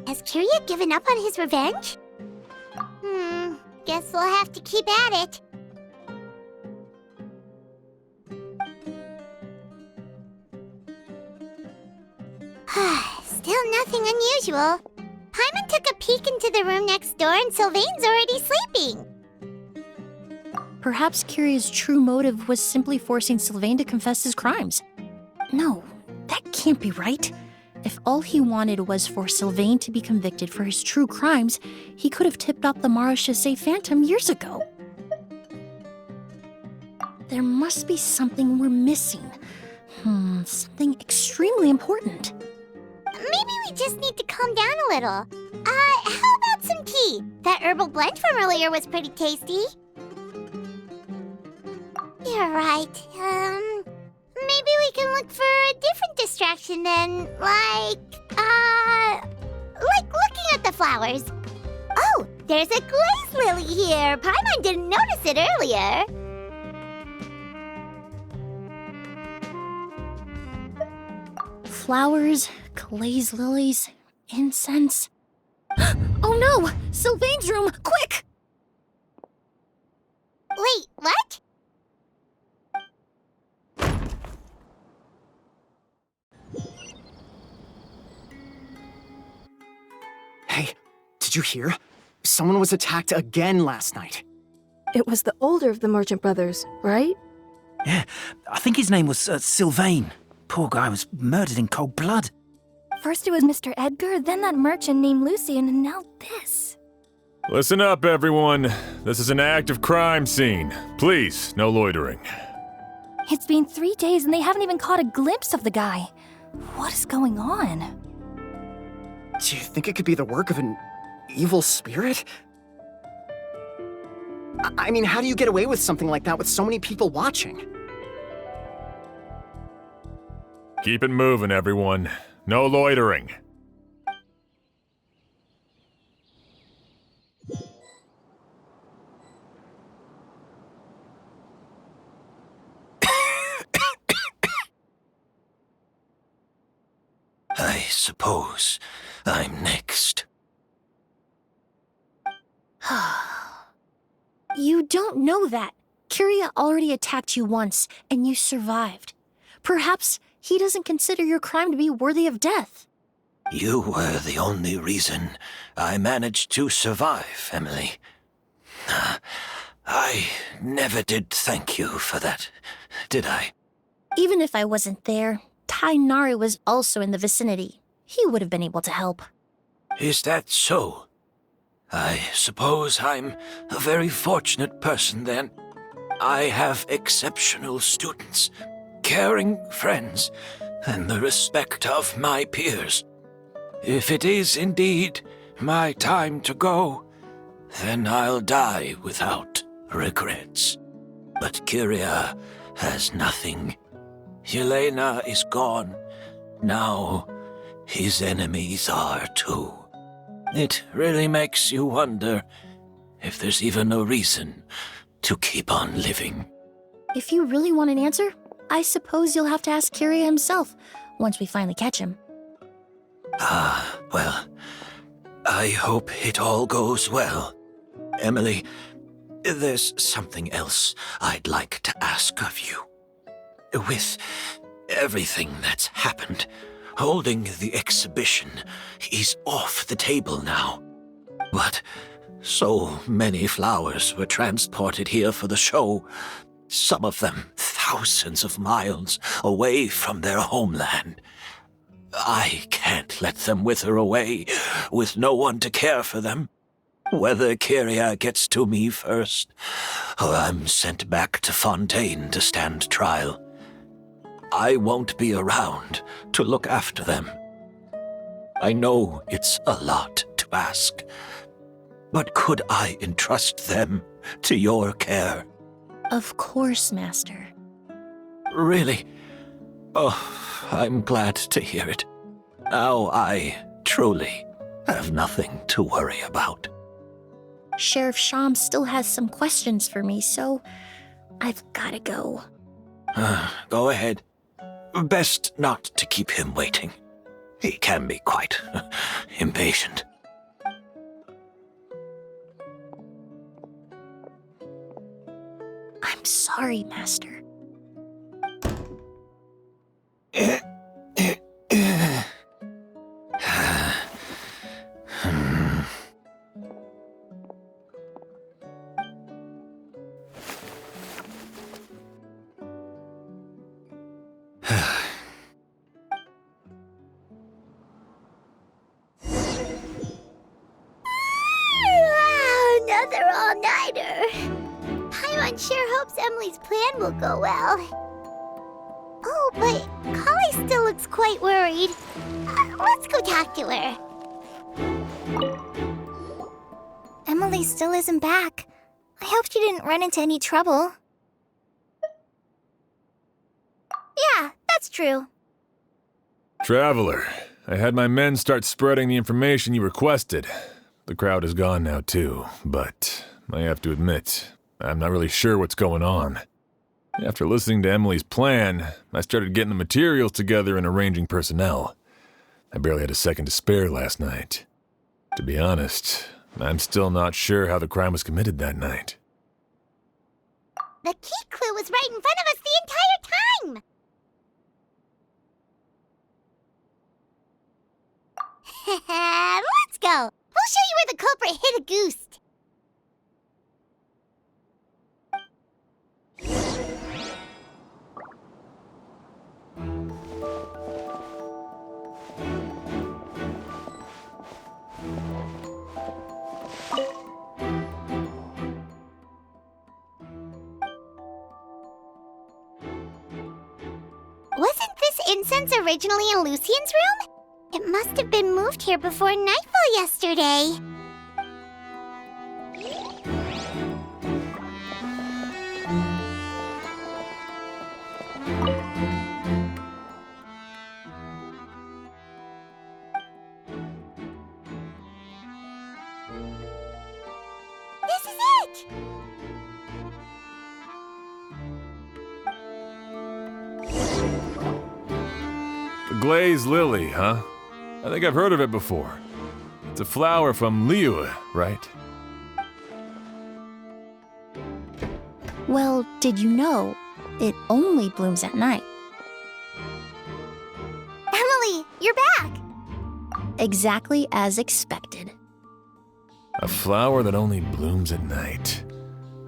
Has Kyria given up on his revenge? Guess we'll have to keep at it. Still nothing unusual. Paimon took a peek into the room next door and Sylvain's already sleeping. Perhaps Kyria's true motive was simply forcing Sylvain to confess his crimes. No, that can't be right. If all he wanted was for Sylvain to be convicted for his true crimes, he could have tipped off the Marechaussee Phantom years ago. There must be something we're missing. Something extremely important. Maybe we just need to calm down a little. How about some tea? That herbal blend from earlier was pretty tasty. You're right. Maybe we can look for a different distraction then, like looking at the flowers. Oh, there's a glaze lily here. Paimon didn't notice it earlier. Flowers, glaze lilies, incense. Oh no! Sylvain's room! Quick! Wait, what? Hey, did you hear? Someone was attacked again last night. It was the older of the merchant brothers, right? Yeah, I think his name was Sylvain. Poor guy was murdered in cold blood. First it was Mr. Edgar, then that merchant named Lucian, and now this. Listen up, everyone. This is an active crime scene. Please, no loitering. It's been 3 days and they haven't even caught a glimpse of the guy. What is going on? Do you think it could be the work of an evil spirit? I mean, how do you get away with something like that with so many people watching? Keep it moving, everyone. No loitering. I suppose I'm next. You don't know that. Kyria already attacked you once, and you survived. Perhaps he doesn't consider your crime to be worthy of death. You were the only reason I managed to survive, Emily. I never did thank you for that, did I? Even if I wasn't there, Tainari was also in the vicinity. He would have been able to help. Is that so? I suppose I'm a very fortunate person then. I have exceptional students, caring friends, and the respect of my peers. If it is indeed my time to go, then I'll die without regrets. But Kyria has nothing. Yelena is gone. Now his enemies are too. It really makes you wonder if there's even a reason to keep on living. If you really want an answer, I suppose you'll have to ask Kyria himself once we finally catch him. Well, I hope it all goes well. Emily, there's something else I'd like to ask of you. With everything that's happened, holding the exhibition is off the table now. But so many flowers were transported here for the show, some of them thousands of miles away from their homeland. I can't let them wither away with no one to care for them. Whether Kyria gets to me first, or I'm sent back to Fontaine to stand trial, I won't be around to look after them. I know it's a lot to ask, but could I entrust them to your care? Of course, Master. Really? Oh, I'm glad to hear it. Now I truly have nothing to worry about. Sheriff Sham still has some questions for me, so I've gotta go. Go ahead. Best not to keep him waiting. He can be quite impatient. I'm sorry, Master. Wow, another all-nighter. Paimon sure hopes Emily's plan will go well. Oh, but Collie still looks quite worried. Let's go talk to her. Emily still isn't back. I hope she didn't run into any trouble. Yeah, that's true. Traveler, I had my men start spreading the information you requested. The crowd is gone now too, but I have to admit, I'm not really sure what's going on. After listening to Emily's plan, I started getting the materials together and arranging personnel. I barely had a second to spare last night. To be honest, I'm still not sure how the crime was committed that night. The key clue was right in front of us the entire time! Let's go! We'll show you where the culprit hid a goose. Wasn't this incense originally in Lucian's room? It must have been moved here before nightfall yesterday. This is it! The glazed lily, huh? I think I've heard of it before. It's a flower from Liyue, right? Well, did you know it only blooms at night? Emily, you're back! Exactly as expected. A flower that only blooms at night.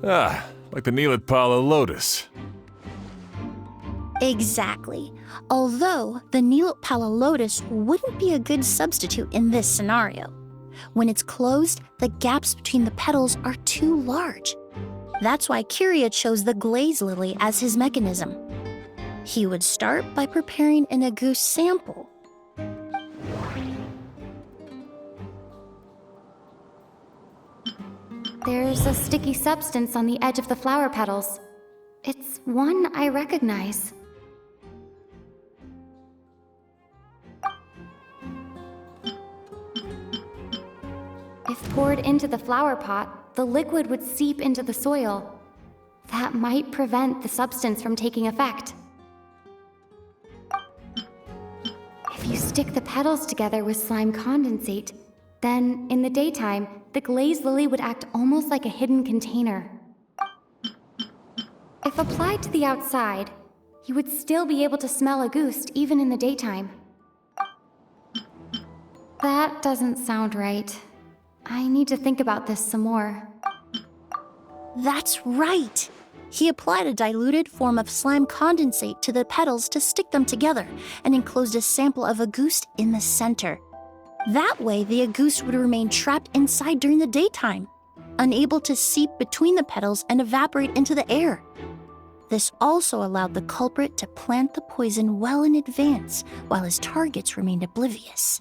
Ah, like the Neelitpala lotus. Exactly. Although the Neelitpala lotus wouldn't be a good substitute in this scenario. When it's closed, the gaps between the petals are too large. That's why Kyria chose the glaze lily as his mechanism. He would start by preparing an agouti sample. There's a sticky substance on the edge of the flower petals. It's one I recognize. If poured into the flower pot, the liquid would seep into the soil. That might prevent the substance from taking effect. If you stick the petals together with slime condensate, then in the daytime, the glazed lily would act almost like a hidden container. If applied to the outside, you would still be able to smell a goose even in the daytime. That doesn't sound right. I need to think about this some more. That's right! He applied a diluted form of slime condensate to the petals to stick them together and enclosed a sample of agouti in the center. That way, the agouti would remain trapped inside during the daytime, unable to seep between the petals and evaporate into the air. This also allowed the culprit to plant the poison well in advance while his targets remained oblivious.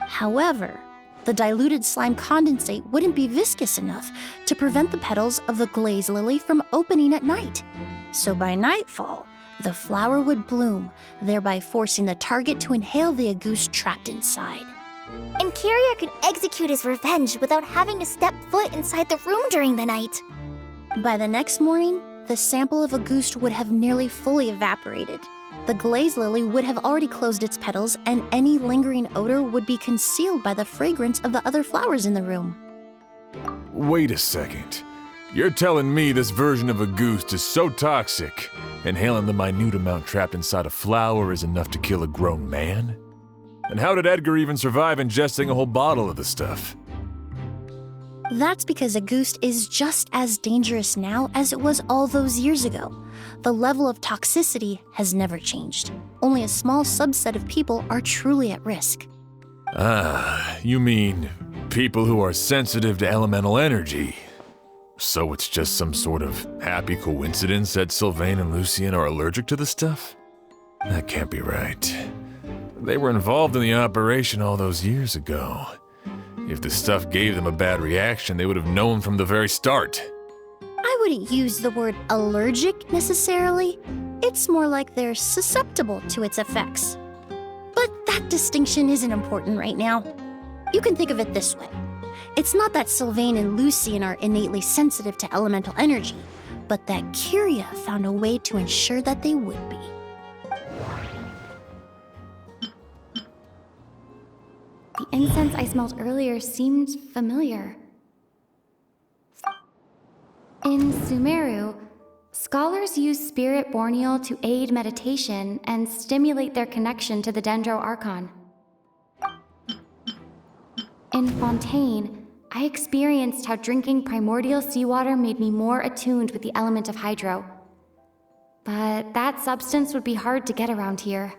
However, the diluted slime condensate wouldn't be viscous enough to prevent the petals of the glaze lily from opening at night. So by nightfall, the flower would bloom, thereby forcing the target to inhale the agouti trapped inside. And Kyria could execute his revenge without having to step foot inside the room during the night. By the next morning, the sample of agouti would have nearly fully evaporated. The glaze lily would have already closed its petals, and any lingering odor would be concealed by the fragrance of the other flowers in the room. Wait a second. You're telling me this version of a goose is so toxic, inhaling the minute amount trapped inside a flower is enough to kill a grown man? And how did Edgar even survive ingesting a whole bottle of the stuff? That's because a goose is just as dangerous now as it was all those years ago. The level of toxicity has never changed. Only a small subset of people are truly at risk. Ah, you mean people who are sensitive to elemental energy. So it's just some sort of happy coincidence that Sylvain and Lucien are allergic to the stuff? That can't be right. They were involved in the operation all those years ago. If the stuff gave them a bad reaction, they would have known from the very start. I wouldn't use the word allergic necessarily. It's more like they're susceptible to its effects. But that distinction isn't important right now. You can think of it this way. It's not that Sylvain and Lucien are innately sensitive to elemental energy, but that Kyria found a way to ensure that they would be. The incense I smelled earlier seemed familiar. In Sumeru, scholars use spirit borneal to aid meditation and stimulate their connection to the Dendro Archon. In Fontaine, I experienced how drinking primordial seawater made me more attuned with the element of hydro. But that substance would be hard to get around here.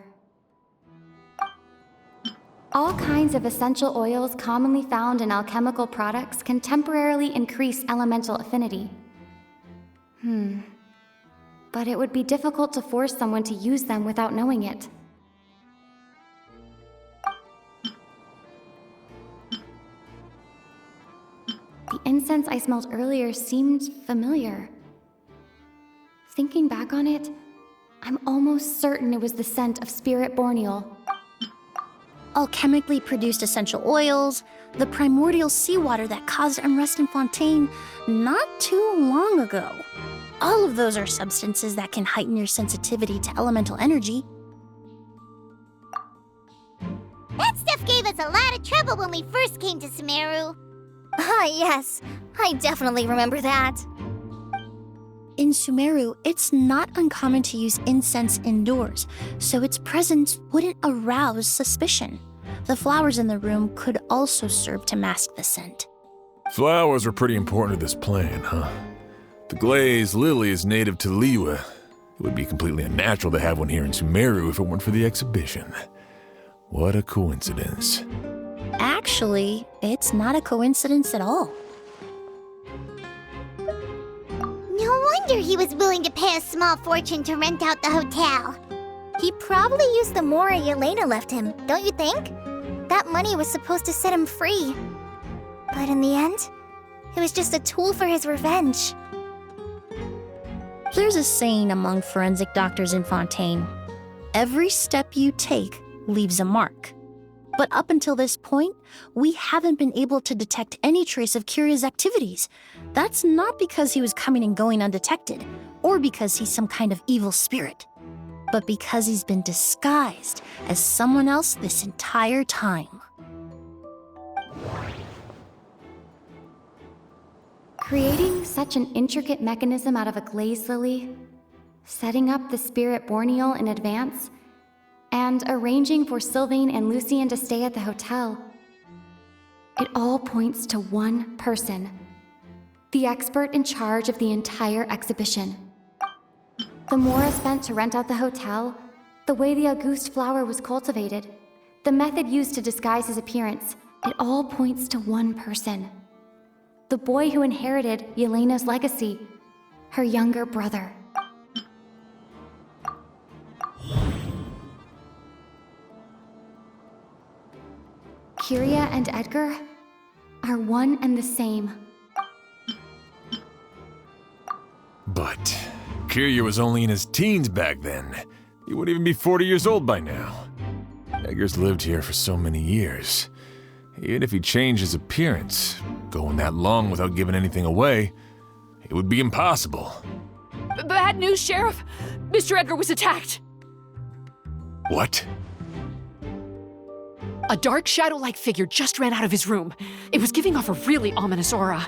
All kinds of essential oils commonly found in alchemical products can temporarily increase elemental affinity. But it would be difficult to force someone to use them without knowing it. The incense I smelled earlier seemed familiar. Thinking back on it, I'm almost certain it was the scent of spirit borneal. Alchemically produced essential oils, the primordial seawater that caused unrest in Fontaine not too long ago. All of those are substances that can heighten your sensitivity to elemental energy. That stuff gave us a lot of trouble when we first came to Sumeru. Ah, yes. I definitely remember that. In Sumeru, it's not uncommon to use incense indoors, so its presence wouldn't arouse suspicion. The flowers in the room could also serve to mask the scent. Flowers are pretty important to this plan, huh? The glaze lily is native to Liyue. It would be completely unnatural to have one here in Sumeru if it weren't for the exhibition. What a coincidence. Actually, it's not a coincidence at all. No wonder he was willing to pay a small fortune to rent out the hotel. He probably used the Mora Yelena left him, don't you think? That money was supposed to set him free. But in the end, it was just a tool for his revenge. There's a saying among forensic doctors in Fontaine. Every step you take leaves a mark. But up until this point, we haven't been able to detect any trace of Kyria's activities. That's not because he was coming and going undetected, or because he's some kind of evil spirit, but because he's been disguised as someone else this entire time. Creating such an intricate mechanism out of a glaze lily, setting up the spirit borneal in advance, and arranging for Sylvain and Lucien to stay at the hotel. It all points to one person, the expert in charge of the entire exhibition. The Mora spent to rent out the hotel, the way the Auguste flower was cultivated, the method used to disguise his appearance, it all points to one person. The boy who inherited Yelena's legacy, her younger brother. Kyria and Edgar are one and the same. But Kyria was only in his teens back then. He wouldn't even be 40 years old by now. Edgar's lived here for so many years. Even if he changed his appearance, going that long without giving anything away, it would be impossible. Bad news, Sheriff! Mr. Edgar was attacked! What? A dark shadow-like figure just ran out of his room. It was giving off a really ominous aura.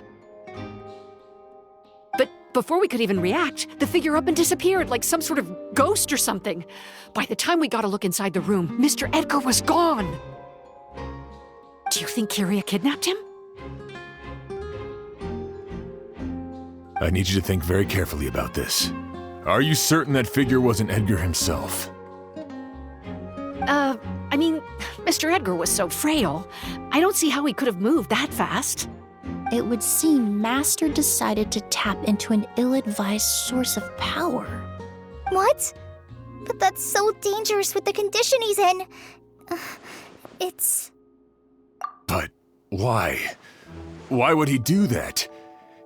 But before we could even react, the figure up and disappeared like some sort of ghost or something. By the time we got a look inside the room, Mr. Edgar was gone. Do you think Kyria kidnapped him? I need you to think very carefully about this. Are you certain that figure wasn't Edgar himself? I mean, Mr. Edgar was so frail. I don't see how he could have moved that fast. It would seem Master decided to tap into an ill-advised source of power. What? But that's so dangerous with the condition he's in. It's... But why? Why would he do that?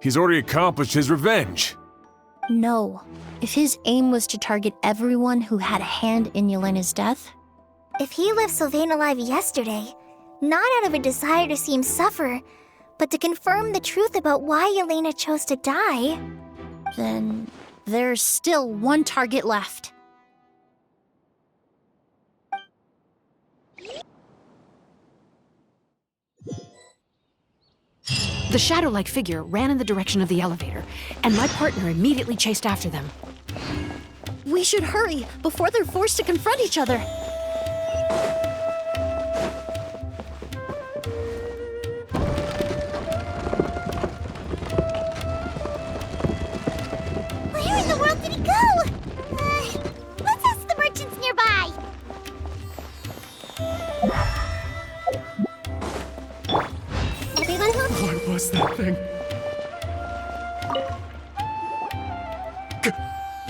He's already accomplished his revenge. No. If his aim was to target everyone who had a hand in Yelena's death, If he left Sylvain alive yesterday, not out of a desire to see him suffer, but to confirm the truth about why Yelena chose to die, then there's still one target left. The shadow-like figure ran in the direction of the elevator, and my partner immediately chased after them. We should hurry before they're forced to confront each other. Where in the world did he go? Let's ask the merchants nearby. Everyone home? What was that thing?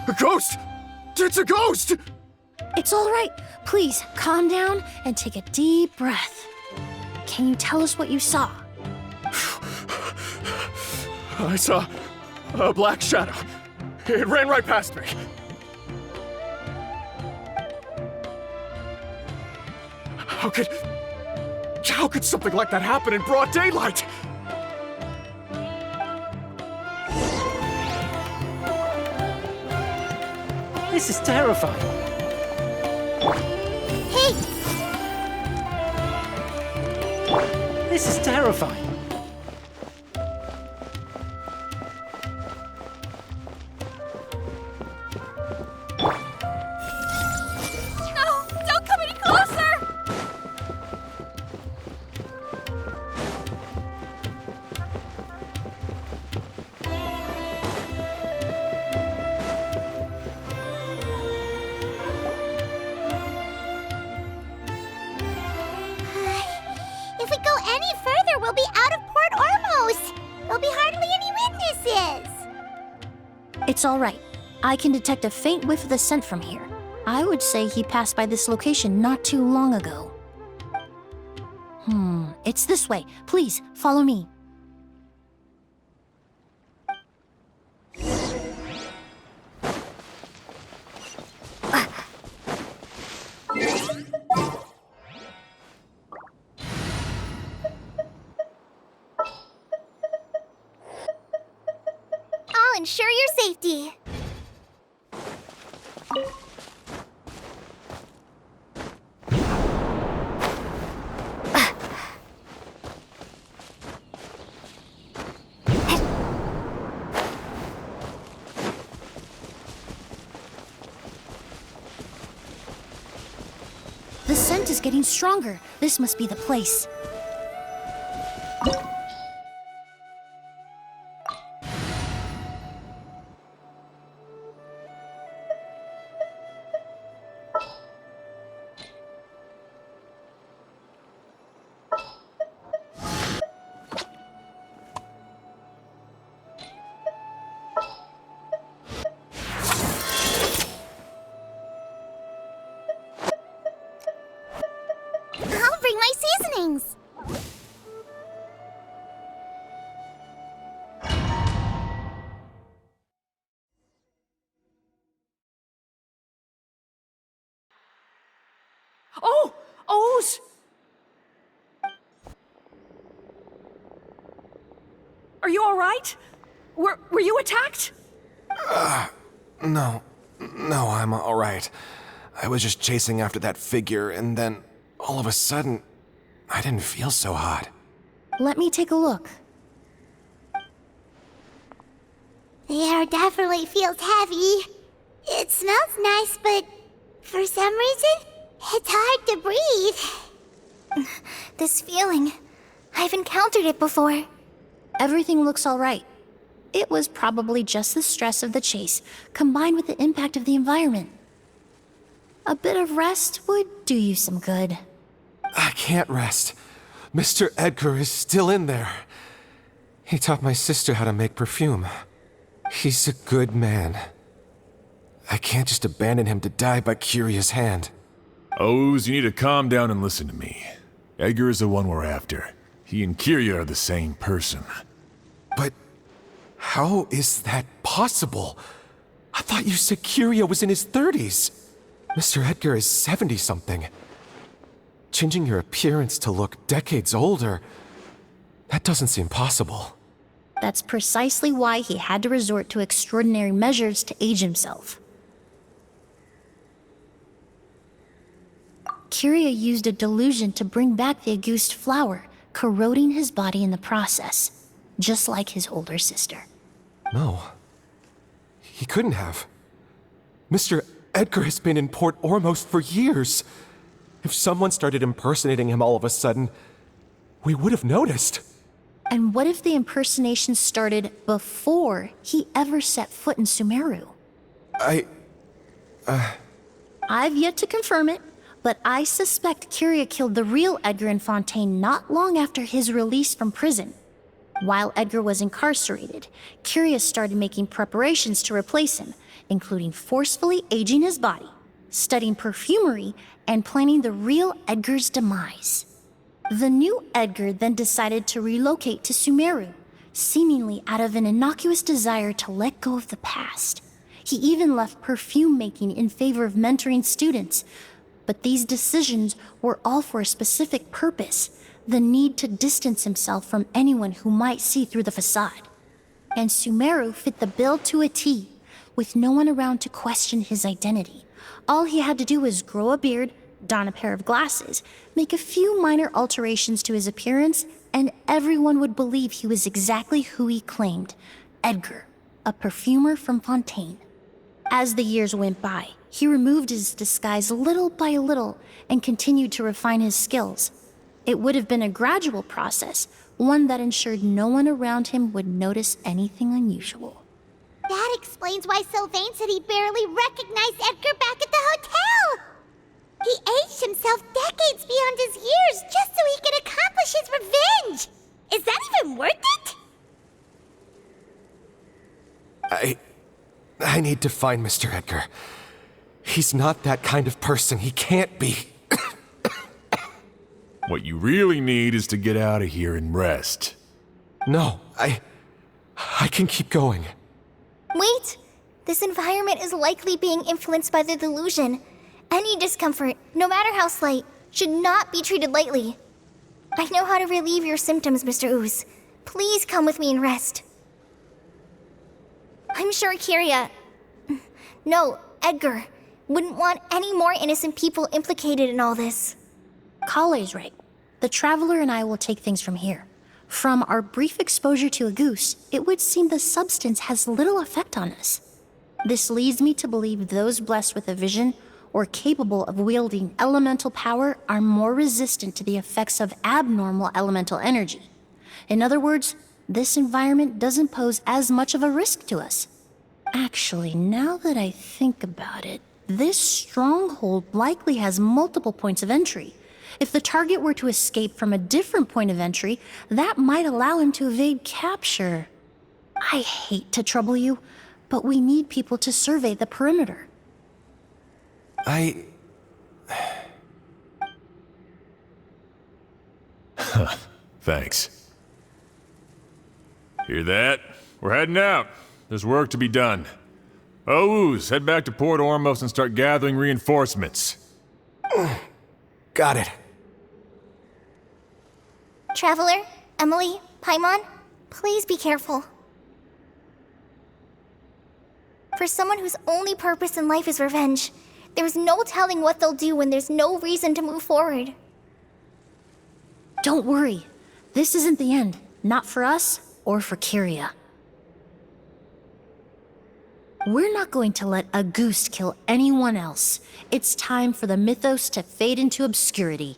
A ghost! It's a ghost! It's all right. Please, calm down and take a deep breath. Can you tell us what you saw? I saw a black shadow. It ran right past me. How could something like that happen in broad daylight? This is terrifying. Hey, This is terrifying. no, don't come any closer! If we go any further, we'll be out of port almost. There'll be hardly any witnesses. It's all right. I can detect a faint whiff of the scent from here. I would say he passed by this location not too long ago. It's this way. Please, follow me. I'll ensure your safety. The scent is getting stronger. This must be the place. I'll bring my seasonings. Oh! O's! Are you all right? Were you attacked? No, I'm all right. I was just chasing after that figure, and then, all of a sudden, I didn't feel so hot. Let me take a look. The air definitely feels heavy. It smells nice, but for some reason, it's hard to breathe. This feeling, I've encountered it before. Everything looks all right. It was probably just the stress of the chase, combined with the impact of the environment. A bit of rest would do you some good. I can't rest. Mr. Edgar is still in there. He taught my sister how to make perfume. He's a good man. I can't just abandon him to die by Curia's hand. Oz, you need to calm down and listen to me. Edgar is the one we're after. He and Kiria are the same person. But how is that possible? I thought you said Kiria was in his 30s. Mr. Edgar is 70-something. Changing your appearance to look decades older, that doesn't seem possible. That's precisely why he had to resort to extraordinary measures to age himself. Kiria used a delusion to bring back the Auguste flower, corroding his body in the process, just like his older sister. No. He couldn't have. Mr. Edgar has been in Port Ormos for years. If someone started impersonating him all of a sudden, we would have noticed. And what if the impersonation started before he ever set foot in Sumeru? I've yet to confirm it, but I suspect Kiria killed the real Edgar in Fontaine not long after his release from prison. While Edgar was incarcerated, Kiria started making preparations to replace him, including forcefully aging his body, studying perfumery, and planning the real Edgar's demise. The new Edgar then decided to relocate to Sumeru, seemingly out of an innocuous desire to let go of the past. He even left perfume making in favor of mentoring students. But these decisions were all for a specific purpose: the need to distance himself from anyone who might see through the facade. And Sumeru fit the bill to a T, with no one around to question his identity. All he had to do was grow a beard, don a pair of glasses, make a few minor alterations to his appearance, and everyone would believe he was exactly who he claimed: Edgar, a perfumer from Fontaine. As the years went by, he removed his disguise little by little and continued to refine his skills. It would have been a gradual process, one that ensured no one around him would notice anything unusual. That explains why Sylvain said he barely recognized Edgar back at the hotel. He aged himself decades beyond his years just so he could accomplish his revenge. Is that even worth it? I need to find Mr. Edgar. He's not that kind of person. He can't be. What you really need is to get out of here and rest. No, I can keep going. Wait! This environment is likely being influenced by the delusion. Any discomfort, no matter how slight, should not be treated lightly. I know how to relieve your symptoms, Mr. Ooze. Please come with me and rest. I'm sure Kiria... No, Edgar wouldn't want any more innocent people implicated in all this. Kale's right. The Traveler and I will take things from here. From our brief exposure to Auguste, it would seem the substance has little effect on us. This leads me to believe those blessed with a vision or capable of wielding elemental power are more resistant to the effects of abnormal elemental energy. In other words, this environment doesn't pose as much of a risk to us. Actually, now that I think about it, this stronghold likely has multiple points of entry. If the target were to escape from a different point of entry, that might allow him to evade capture. I hate to trouble you, but we need people to survey the perimeter. Thanks. Hear that? We're heading out. There's work to be done. Ooze, head back to Port Ormos and start gathering reinforcements. Got it. Traveler, Emily, Paimon, please be careful. For someone whose only purpose in life is revenge, There's no telling what they'll do when there's no reason to move forward. Don't worry. This isn't the end. Not for us or for Kyria. We're not going to let a goose kill anyone else. It's time for the mythos to fade into obscurity.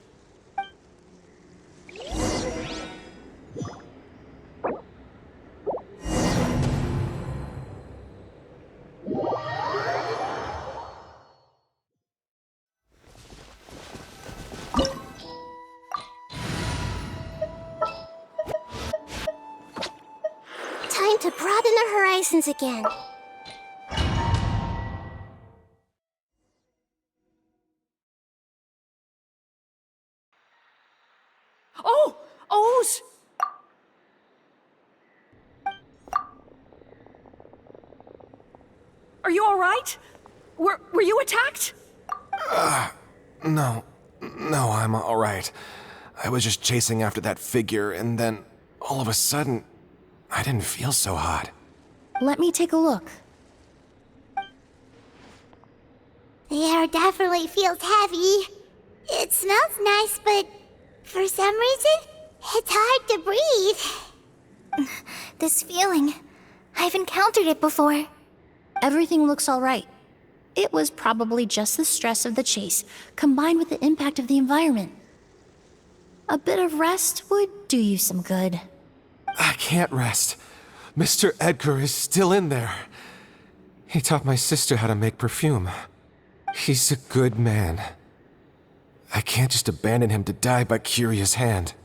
Time to broaden our horizons again. Oh! O's! Are you all right? Were you attacked? No, I'm all right. I was just chasing after that figure, and then all of a sudden, I didn't feel so hot. Let me take a look. The air definitely feels heavy. It smells nice, but for some reason, it's hard to breathe. This feeling, I've encountered it before. Everything looks all right. It was probably just the stress of the chase, combined with the impact of the environment. A bit of rest would do you some good. I can't rest. Mr. Edgar is still in there. He taught my sister how to make perfume. He's a good man. I can't just abandon him to die by Kyria's hand.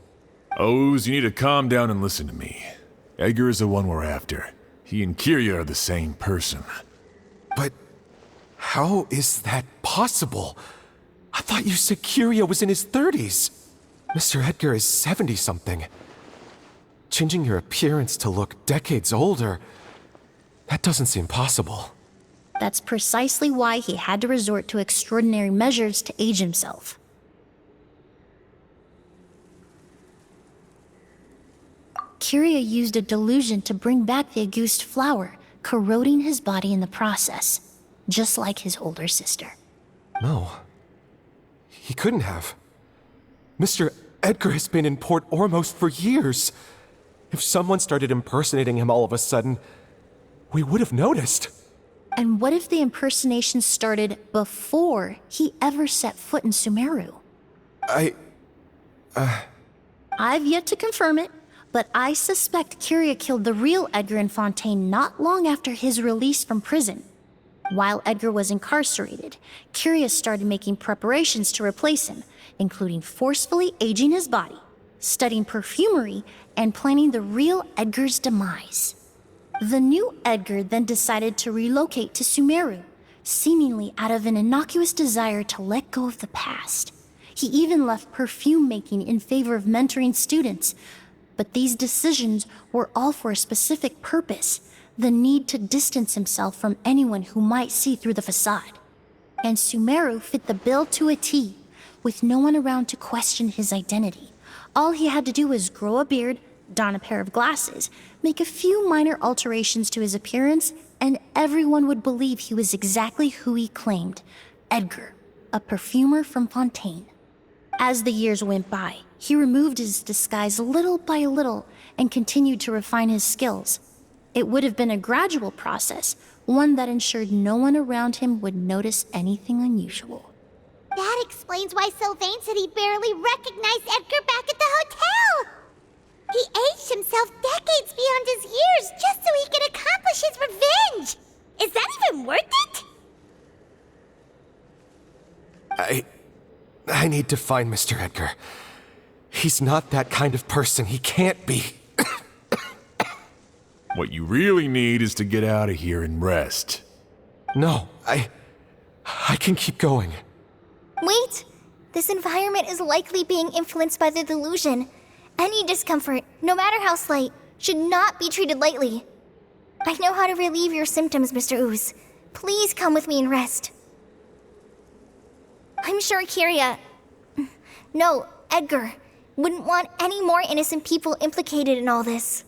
O's, you need to calm down and listen to me. Edgar is the one we're after. He and Kyria are the same person. But how is that possible? I thought you said Kyria was in his 30s. Mr. Edgar is 70-something. Changing your appearance to look decades older, that doesn't seem possible. That's precisely why he had to resort to extraordinary measures to age himself. Kyria used a delusion to bring back the Auguste flower, corroding his body in the process, just like his older sister. No. He couldn't have. Mr. Edgar has been in Port Ormos for years. If someone started impersonating him all of a sudden, we would have noticed. And what if the impersonation started before he ever set foot in Sumeru? I've yet to confirm it, but I suspect Kyria killed the real Edgar in Fontaine not long after his release from prison. While Edgar was incarcerated, Kyria started making preparations to replace him, including forcefully aging his body, studying perfumery, and planning the real Edgar's demise. The new Edgar then decided to relocate to Sumeru, seemingly out of an innocuous desire to let go of the past. He even left perfume making in favor of mentoring students. But these decisions were all for a specific purpose: the need to distance himself from anyone who might see through the facade. And Sumeru fit the bill to a T, with no one around to question his identity. All he had to do was grow a beard, don a pair of glasses, make a few minor alterations to his appearance, and everyone would believe he was exactly who he claimed: Edgar, a perfumer from Fontaine. As the years went by, he removed his disguise little by little and continued to refine his skills. It would have been a gradual process, one that ensured no one around him would notice anything unusual. That explains why Sylvain said he barely recognized Edgar back at the hotel. He aged himself decades beyond his years just so he could accomplish his revenge. Is that even worth it? I need to find Mr. Edgar. He's not that kind of person. He can't be. What you really need is to get out of here and rest. No, I can keep going. Wait! This environment is likely being influenced by the delusion. Any discomfort, no matter how slight, should not be treated lightly. I know how to relieve your symptoms, Mr. Ooze. Please come with me and rest. I'm sure Kyria... No, Edgar wouldn't want any more innocent people implicated in all this.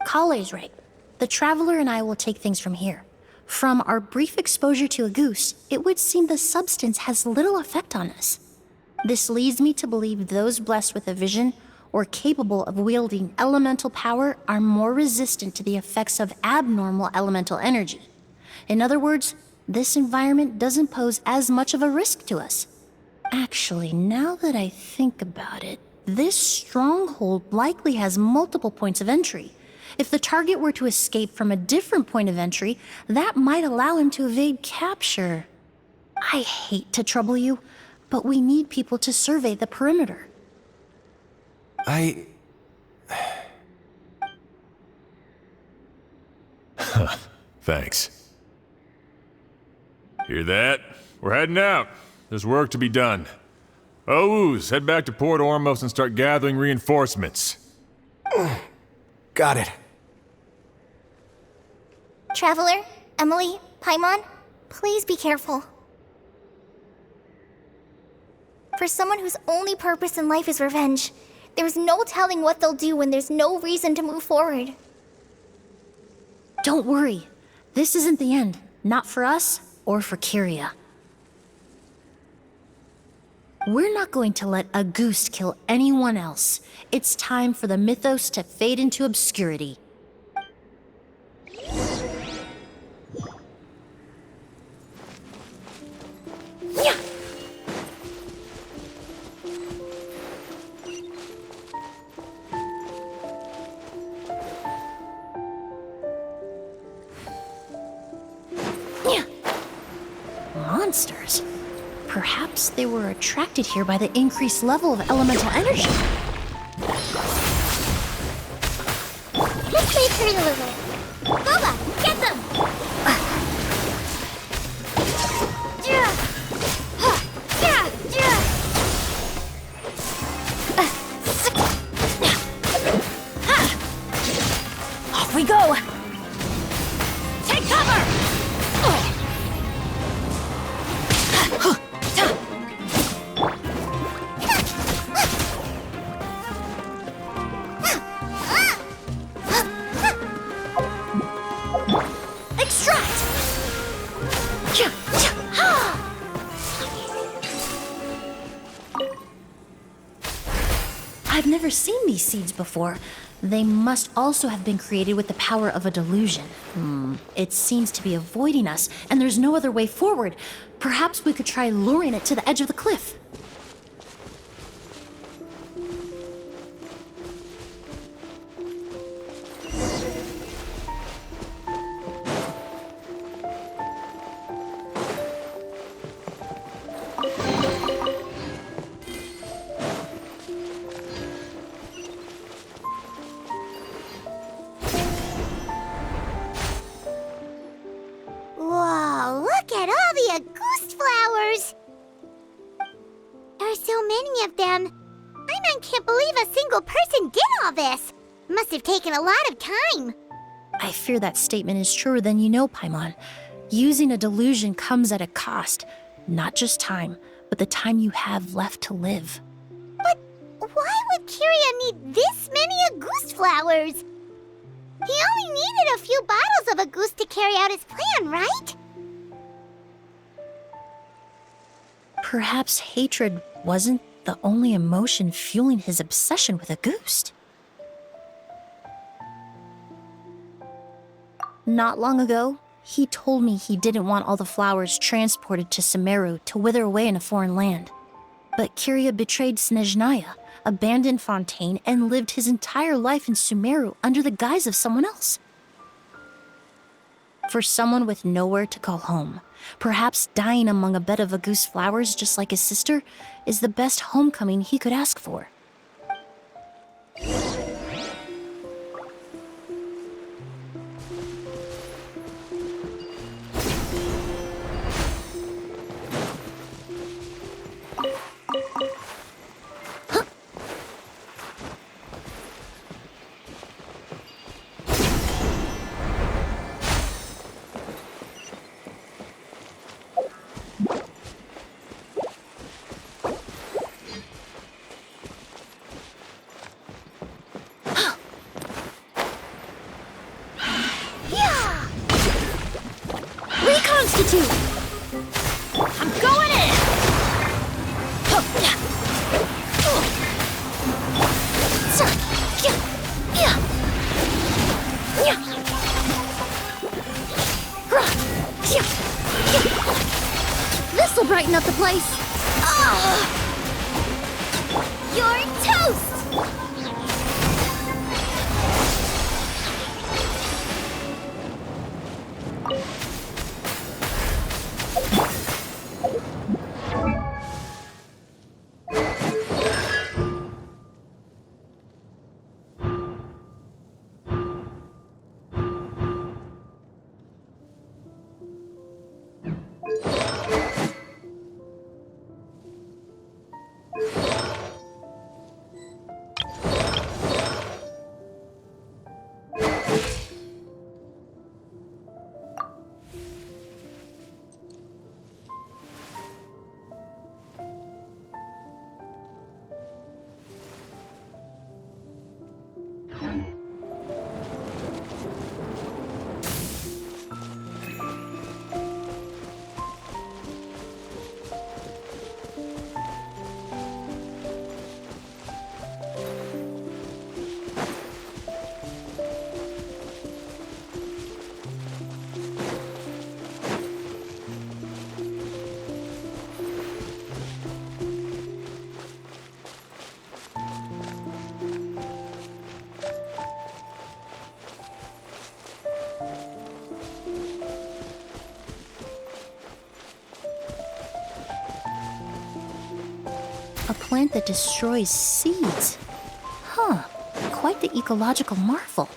Kale's right. The Traveler and I will take things from here. From our brief exposure to a goose, it would seem the substance has little effect on us. This leads me to believe those blessed with a vision or capable of wielding elemental power are more resistant to the effects of abnormal elemental energy. In other words, this environment doesn't pose as much of a risk to us. Actually, now that I think about it, this stronghold likely has multiple points of entry. If the target were to escape from a different point of entry, that might allow him to evade capture. I hate to trouble you, but we need people to survey the perimeter. Thanks. Hear that? We're heading out. There's work to be done. Ooze, head back to Port Ormos and start gathering reinforcements. Got it. Traveler, Emily, Paimon, please be careful. For someone whose only purpose in life is revenge, there's no telling what they'll do when there's no reason to move forward. Don't worry. This isn't the end. Not for us or for Kyria. We're not going to let a goose kill anyone else. It's time for the mythos to fade into obscurity. Monsters. Perhaps they were attracted here by the increased level of elemental energy. Let's play through a little. Boba, get them! Off we go! Take cover! I've never seen these seeds before. They must also have been created with the power of a delusion. It seems to be avoiding us, and there's no other way forward. Perhaps we could try luring it to the edge of the cliff. Whoa, look at all the Auguste flowers! There are so many of them. Paimon can't believe a single person did all this. Must have taken a lot of time. I fear that statement is truer than you know, Paimon. Using a delusion comes at a cost. Not just time, but the time you have left to live. But why would Kyria need this many Auguste flowers? He only needed a few bottles of Auguste to carry out his plan, right? Perhaps hatred wasn't the only emotion fueling his obsession with Auguste. Not long ago, he told me he didn't want all the flowers transported to Sumeru to wither away in a foreign land. But Kyria betrayed Snezhnaya, abandoned Fontaine, and lived his entire life in Sumeru under the guise of someone else. For someone with nowhere to call home, perhaps dying among a bed of Auguste flowers just like his sister is the best homecoming he could ask for. altitude. I'm going in! This'll brighten up the place. You're toast! A plant that destroys seeds. Huh, quite the ecological marvel.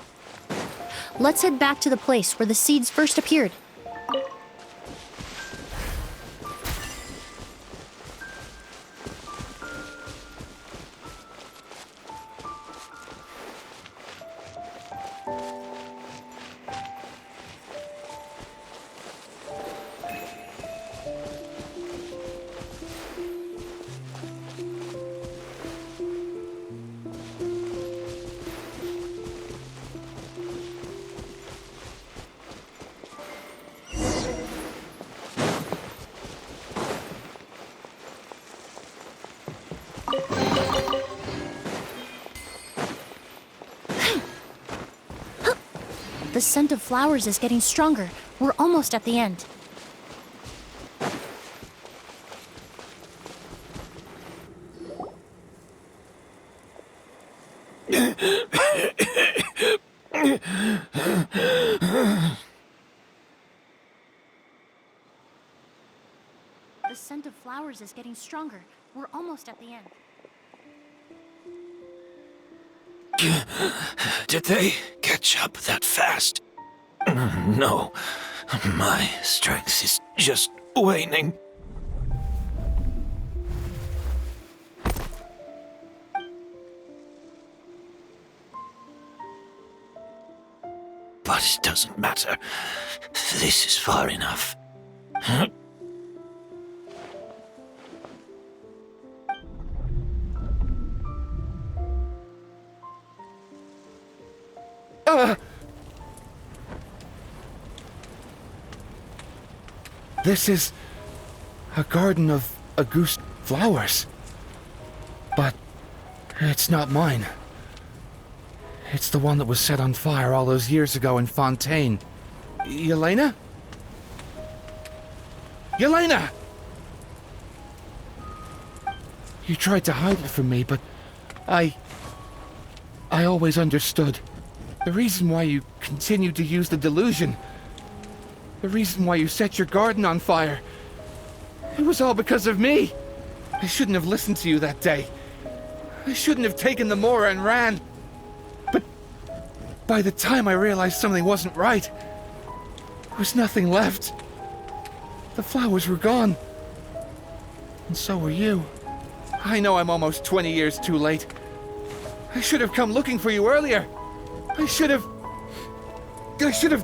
Let's head back to the place where the seeds first appeared. The scent of flowers is getting stronger. We're almost at the end. The scent of flowers is getting stronger. We're almost at the end. Did they catch up that fast? No, my strength is just waning. But it doesn't matter. This is far enough. This is a garden of Auguste flowers. But it's not mine. It's the one that was set on fire all those years ago in Fontaine. Yelena? Yelena! You tried to hide it from me, but I always understood. The reason why you continued to use the delusion, the reason why you set your garden on fire, it was all because of me. I shouldn't have listened to you that day. I shouldn't have taken the Mora and ran. But by the time I realized something wasn't right, there was nothing left. The flowers were gone. And so were you. I know I'm almost 20 years too late. I should have come looking for you earlier. I should have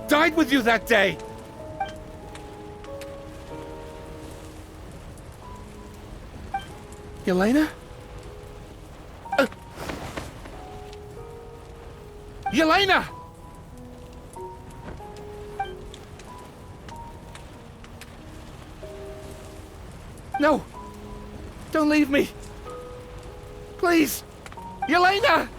died with you that day. Yelena? Yelena! No! Don't leave me! Please! Yelena!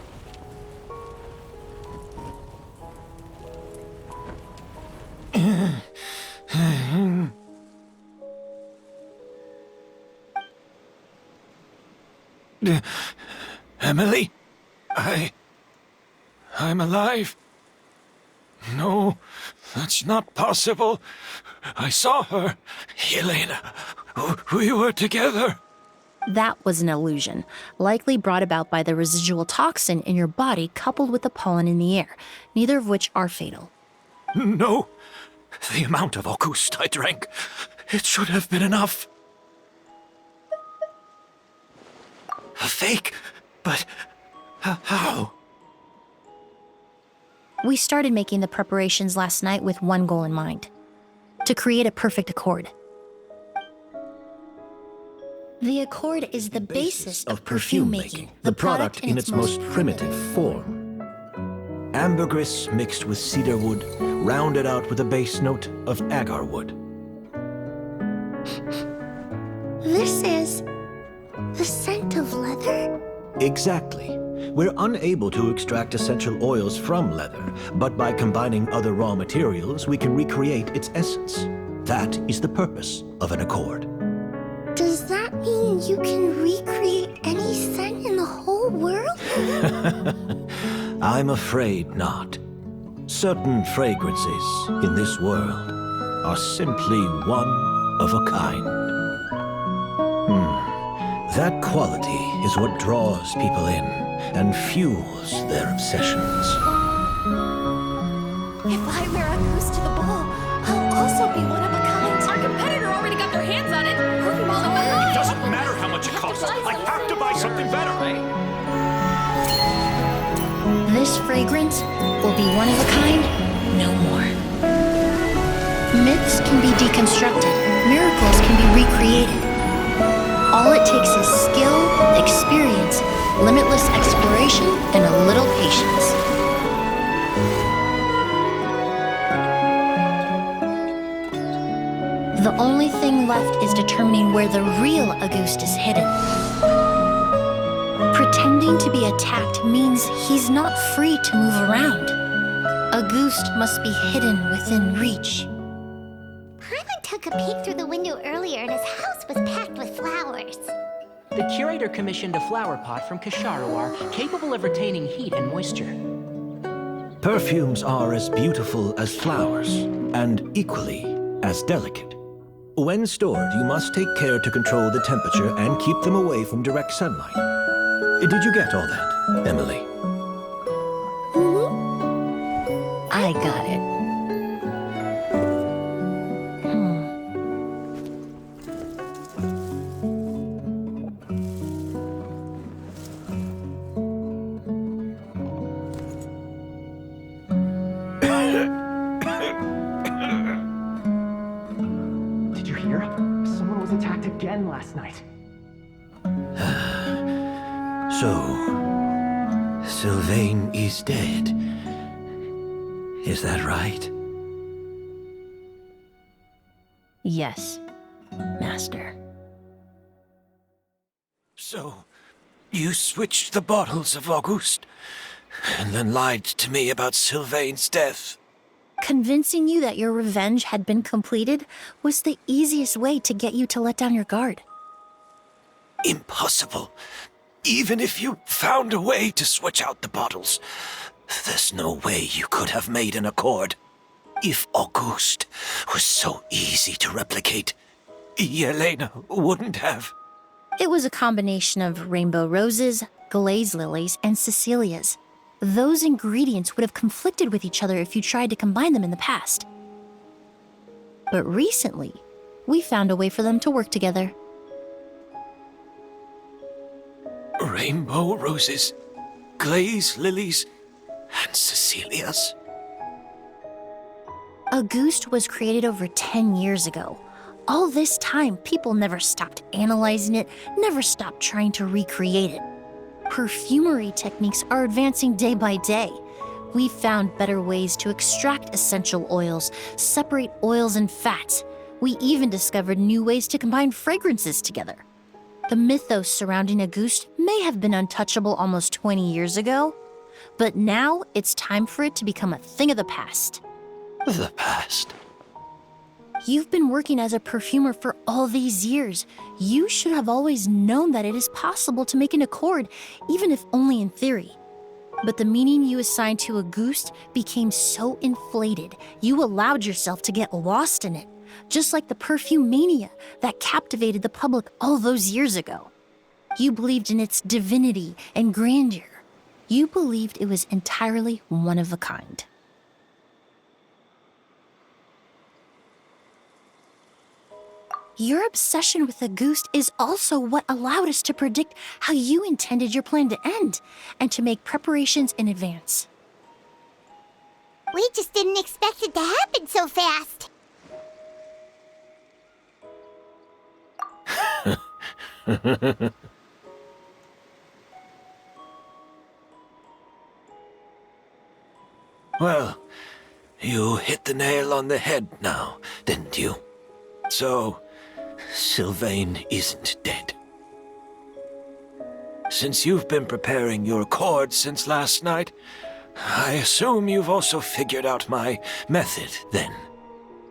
Emily? I'm alive. No, that's not possible. I saw her. Yelena, we were together. That was an illusion, likely brought about by the residual toxin in your body coupled with the pollen in the air, neither of which are fatal. No, the amount of August I drank, it should have been enough. A fake? But how? We started making the preparations last night with one goal in mind: to create a perfect accord. The accord is the basis of perfume making, the product in its most primitive form. Ambergris mixed with cedar wood, rounded out with a base note of agar wood. This is the scent of leather? Exactly. We're unable to extract essential oils from leather, but by combining other raw materials, we can recreate its essence. That is the purpose of an accord. Does that mean you can recreate any scent in the whole world? I'm afraid not. Certain fragrances in this world are simply one of a kind. That quality is what draws people in and fuels their obsessions. If I wear a goose to the ball, I'll also be one of a kind. Our competitor already got their hands on it. It doesn't matter how much it costs. I have to buy something better. This fragrance will be one of a kind, no more. Myths can be deconstructed, miracles can be recreated. All it takes is skill, experience, limitless exploration, and a little patience. The only thing left is determining where the real Auguste is hidden. Pretending to be attacked means he's not free to move around. Auguste must be hidden within reach. Paimon took a peek through the window earlier and his house was packed with flowers. The curator commissioned a flower pot from Kasharawar capable of retaining heat and moisture. Perfumes are as beautiful as flowers, and equally as delicate. When stored, you must take care to control the temperature and keep them away from direct sunlight. Did you get all that, Emily? I got it. Did you hear? Someone was attacked again last night. So, Sylvain is dead. Is that right? Yes, Master. So, you switched the bottles of Auguste, and then lied to me about Sylvain's death. Convincing you that your revenge had been completed was the easiest way to get you to let down your guard. Impossible. Even if you found a way to switch out the bottles, there's no way you could have made an accord. If Auguste was so easy to replicate, Yelena wouldn't have. It was a combination of rainbow roses, glaze lilies, and Cecilias. Those ingredients would have conflicted with each other if you tried to combine them in the past. But recently, we found a way for them to work together. Rainbow roses, glaze lilies, and Cecilias. Auguste was created over 10 years ago. All this time, people never stopped analyzing it, never stopped trying to recreate it. Perfumery techniques are advancing day by day. We've found better ways to extract essential oils, separate oils and fats. We even discovered new ways to combine fragrances together. The mythos surrounding a Goost may have been untouchable almost 20 years ago, but now it's time for it to become a thing of the past. The past? You've been working as a perfumer for all these years. You should have always known that it is possible to make an accord, even if only in theory. But the meaning you assigned to a Goost became so inflated, you allowed yourself to get lost in it, just like the perfume mania that captivated the public all those years ago. You believed in its divinity and grandeur. You believed it was entirely one of a kind. Your obsession with the Goost is also what allowed us to predict how you intended your plan to end, and to make preparations in advance. We just didn't expect it to happen so fast. Well, you hit the nail on the head now, didn't you? So, Sylvain isn't dead. Since you've been preparing your accord since last night, I assume you've also figured out my method, then.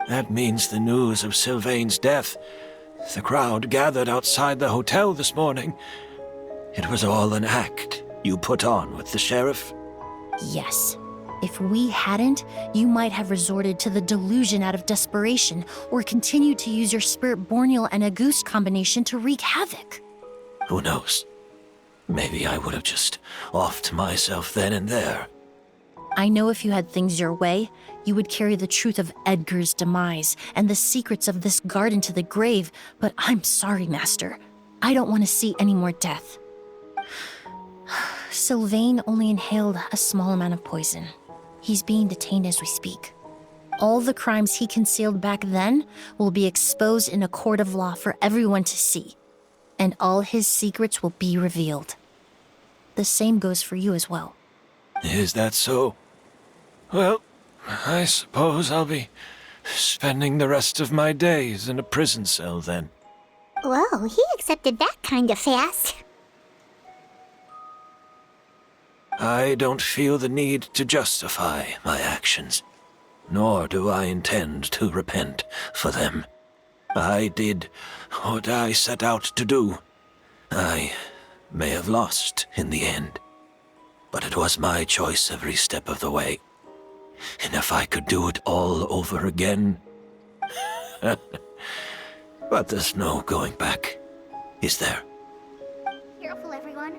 That means the news of Sylvain's death, the crowd gathered outside the hotel this morning, it was all an act you put on with the sheriff? Yes. If we hadn't, you might have resorted to the delusion out of desperation, or continued to use your spirit borneal and a Goost combination to wreak havoc. Who knows? Maybe I would have just offed myself then and there. I know if you had things your way, you would carry the truth of Edgar's demise and the secrets of this garden to the grave, but I'm sorry, Master. I don't want to see any more death. Sylvain only inhaled a small amount of poison. He's being detained as we speak. All the crimes he concealed back then will be exposed in a court of law for everyone to see, and all his secrets will be revealed. The same goes for you as well. Is that so? Well, I suppose I'll be spending the rest of my days in a prison cell then. Whoa, he accepted that kind of fast. I don't feel the need to justify my actions, nor do I intend to repent for them. I did what I set out to do. I may have lost in the end, but it was my choice every step of the way. And if I could do it all over again... But there's no going back, is there? Careful, everyone.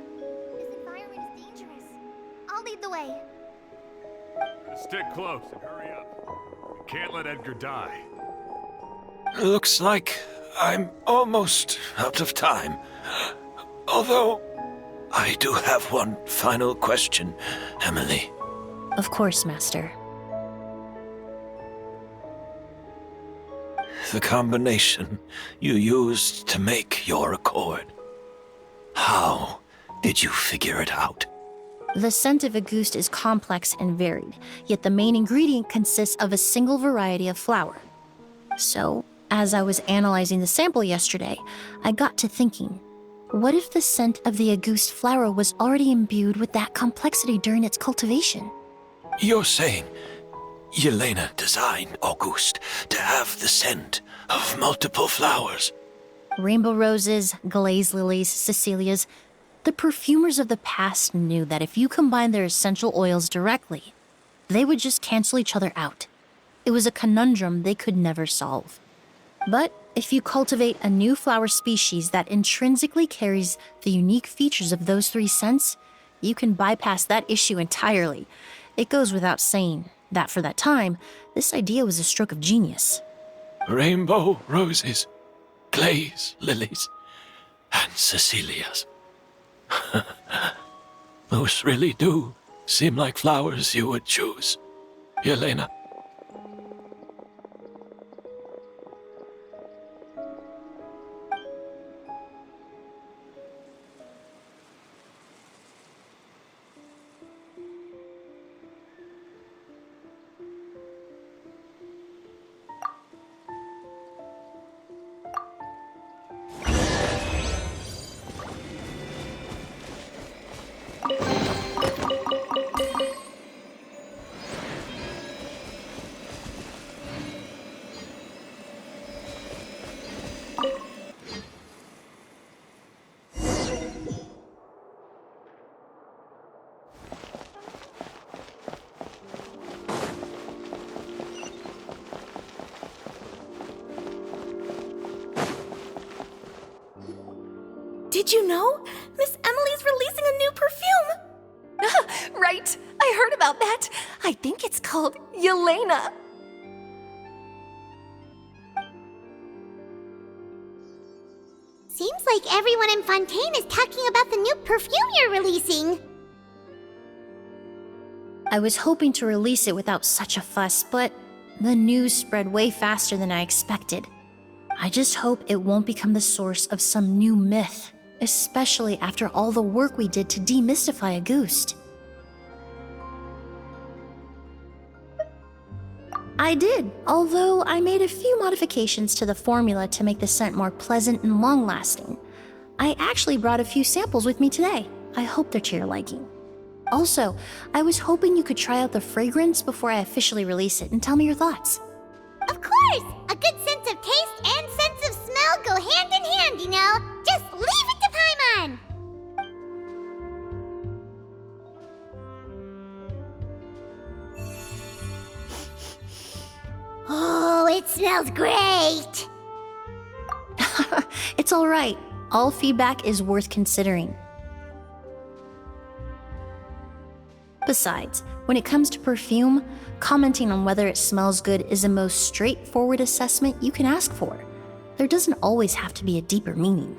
This environment is dangerous. I'll lead the way. Stick close and hurry up. We can't let Edgar die. Looks like I'm almost out of time. Although, I do have one final question, Emily. Of course, Master. The combination you used to make your accord. How did you figure it out? The scent of a Goost is complex and varied, yet the main ingredient consists of a single variety of flower. So, as I was analyzing the sample yesterday, I got to thinking, what if the scent of the Auguste flower was already imbued with that complexity during its cultivation? You're saying Yelena designed Auguste to have the scent of multiple flowers? Rainbow roses, glaze lilies, Cecilias. The perfumers of the past knew that if you combined their essential oils directly, they would just cancel each other out. It was a conundrum they could never solve. But if you cultivate a new flower species that intrinsically carries the unique features of those three scents, you can bypass that issue entirely. It goes without saying that for that time, this idea was a stroke of genius. Rainbow roses, glaze lilies, and Cecilias. Those really do seem like flowers you would choose, Yelena. did you know? Miss Emily's releasing a new perfume! Right, I heard about that. I think it's called Yelena. Seems like everyone in Fontaine is talking about the new perfume you're releasing. I was hoping to release it without such a fuss, but the news spread way faster than I expected. I just hope it won't become the source of some new myth, especially after all the work we did to demystify Auguste. I did, although I made a few modifications to the formula to make the scent more pleasant and long-lasting. I actually brought a few samples with me today. I hope they're to your liking. Also, I was hoping you could try out the fragrance before I officially release it and tell me your thoughts. Of course! A good sense of taste and sense of smell go hand in hand, you know? Just leave it to Paimon! Oh, it smells great! It's all right. All feedback is worth considering. Besides, when it comes to perfume, commenting on whether it smells good is the most straightforward assessment you can ask for. There doesn't always have to be a deeper meaning.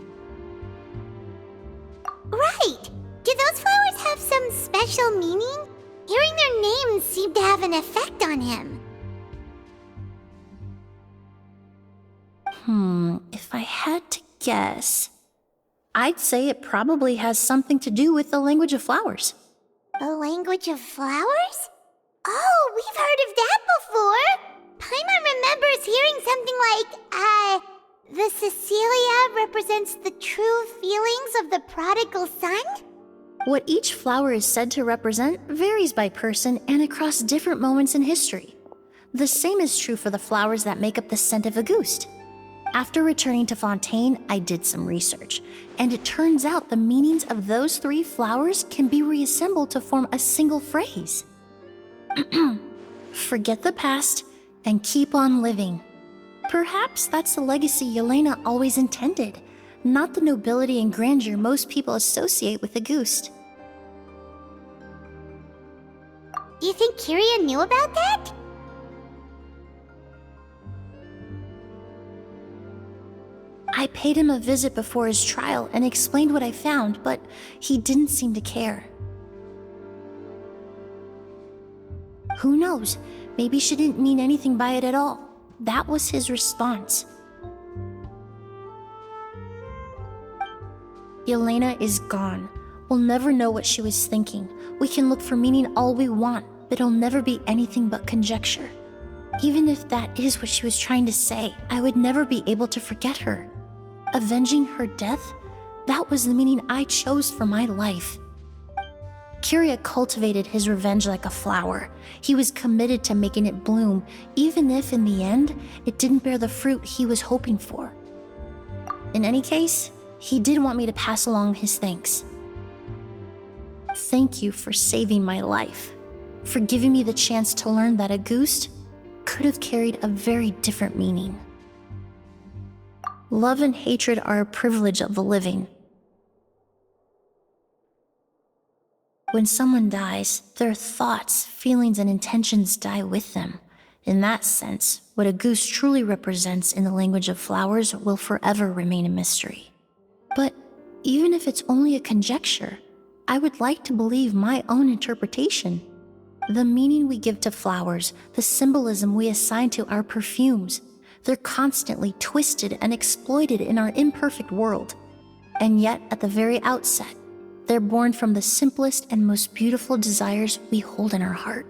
Right! Do those flowers have some special meaning? Hearing their names seemed to have an effect on him. If I had to guess, I'd say it probably has something to do with the language of flowers. The language of flowers? Oh, we've heard of that before! Paimon remembers hearing something like, the Cecilia represents the true feelings of the prodigal son? What each flower is said to represent varies by person and across different moments in history. The same is true for the flowers that make up the scent of Auguste. After returning to Fontaine, I did some research, and it turns out the meanings of those 3 flowers can be reassembled to form a single phrase. Forget the past and keep on living. Perhaps that's the legacy Yelena always intended, not the nobility and grandeur most people associate with Auguste. You think Kyria knew about that? I paid him a visit before his trial and explained what I found, but he didn't seem to care. Who knows? Maybe she didn't mean anything by it at all. That was his response. Yelena is gone. We'll never know what she was thinking. We can look for meaning all we want, but it'll never be anything but conjecture. Even if that is what she was trying to say, I would never be able to forget her. Avenging her death? That was the meaning I chose for my life. Kyria cultivated his revenge like a flower. He was committed to making it bloom, even if in the end, it didn't bear the fruit he was hoping for. In any case, he did want me to pass along his thanks. Thank you for saving my life, for giving me the chance to learn that Auguste could have carried a very different meaning. Love and hatred are a privilege of the living. When someone dies, their thoughts, feelings, and intentions die with them. In that sense, what Auguste truly represents in the language of flowers will forever remain a mystery. But even if it's only a conjecture, I would like to believe my own interpretation. The meaning we give to flowers, the symbolism we assign to our perfumes, they're constantly twisted and exploited in our imperfect world. And yet, at the very outset, they're born from the simplest and most beautiful desires we hold in our heart.